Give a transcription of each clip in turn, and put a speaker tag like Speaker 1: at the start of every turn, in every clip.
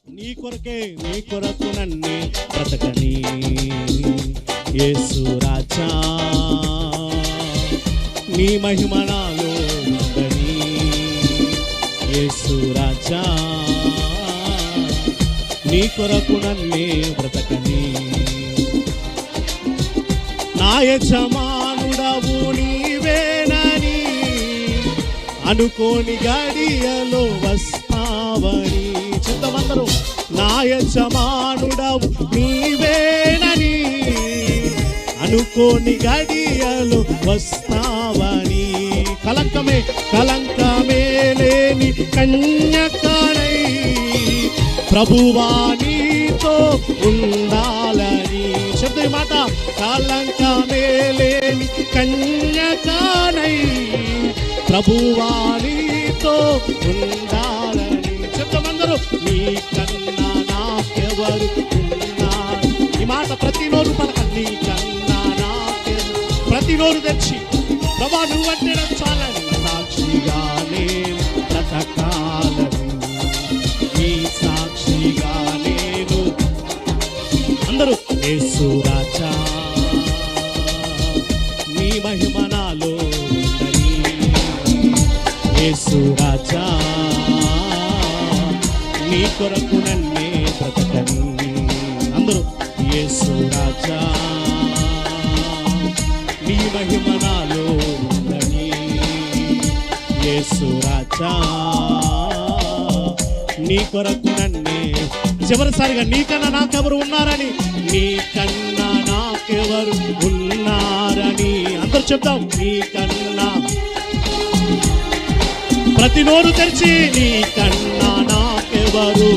Speaker 1: నీ కొరకే నీ కొరకు నన్నే బ్రతకని యేసు రాజా నీ మహిమ నాలో ఉందని యేసు రాజా నీ కొరకు నన్నే బ్రతకని నా యజమానుడవు నీవేనని అనుకోని గడియలో వస్తావని చెప్తామందరూ నా యజమానుడవు నీవేనని అనుకోని గడియలో వస్తావని కలంకమే లేని కన్యకనై ప్రభువా నీతో ఉండాలని చెప్తే మాట కలంకమే లేని కన్యకనై ప్రభువా నీతో ఉండాలని చెప్తామందరూ నీ కన్నా నాకెవరు ఉన్నారు ఈ మాట ప్రతి నోరు పలక నీ కన్నా నాకెవరు ప్రతి నోరు తెచ్చి ప్రభా నువ్వంటే నాకు చాలని సాక్షిగా నేను బ్రతకాలని నీ సాక్షిగా నేను అందరూ యేసు రాజా నీ మహిమ నాలో ఉందని యేసు రాజా నీ కొరకు నన్నే బ్రతకని అందరూ యేసు రాజా నీ మహిమ నాలో ఉందని యేసు రాజా నీ కొరకు నన్నే చివరిసారిగా నీకన్నా నాకెవరు ఉన్నారని నీకన్నా నాకెవరు ఉన్నారని అందరూ చెప్తాం నీకన్నా ప్రతి నోరు తెరిచి నీకన్నా నాకెవరు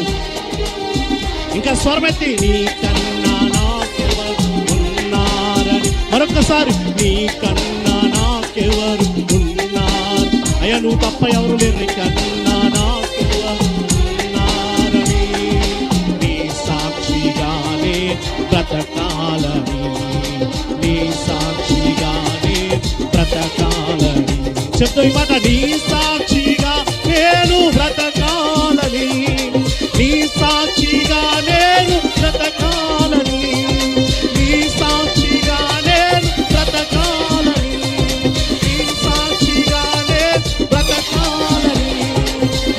Speaker 1: ఇంకా స్వరమెత్తి నీకన్నా నాకెవరు ఉన్నారని మరొకసారి నీకన్నా నాకెవరు ఉన్నారు అయ్యా నువ్వు తప్ప ఎవరు లేరు నీకన్నా నాకెవరు ఉన్నారని నీ సాక్షిగానే బ్రతకాలని నీ సాక్షిగానే బ్రతకాలని చెప్తా ఈ మాట నీ సాక్షిగా నేను బ్రతకాలని నీ సాక్షిగా నేను బ్రతకాలని నీ సాక్షిగా నేను బ్రతకాలని నీ సాక్షిగా నేను బ్రతకాలని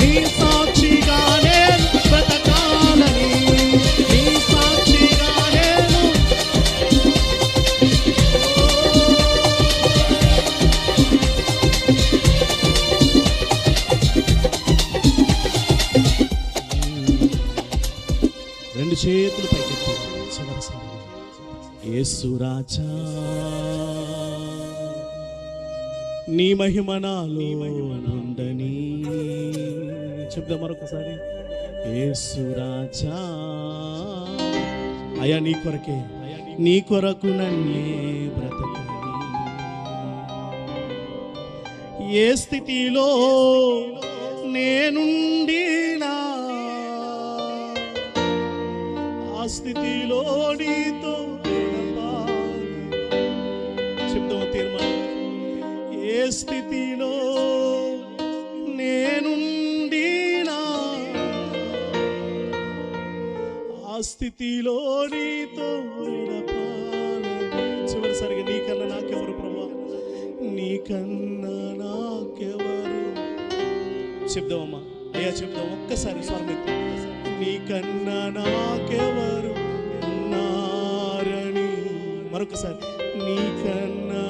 Speaker 1: నీ సాక్షిగా నేను బ్రతకాలని నీ సాక్షిగా నేను రెండు చేతులు పైకెత్తి యేసు రాజా నీ మహిమ నాలో ఉందని చెప్దాం మరొకసారి యేసు రాజా అయ్యా నీ కొరకే నీ కొరకు నన్నే బ్రతకని ఏ స్థితిలో నేనుండినా ఆ స్థితిలో నీతో చెప్తాం తీర్మానం ఏ స్థితిలో నేనుండినా ఆ స్థితిలో నీతో చివరిసరిగా నీకన్నా నాకెవరు ప్రభా నీకన్నా నాకెవరు చెప్దామమ్మా అయ్యా చెప్దాం ఒక్కసారి స్వామి నీకన్నా నాకెవరు ఉన్నారని మరొకసారి నీకన్నా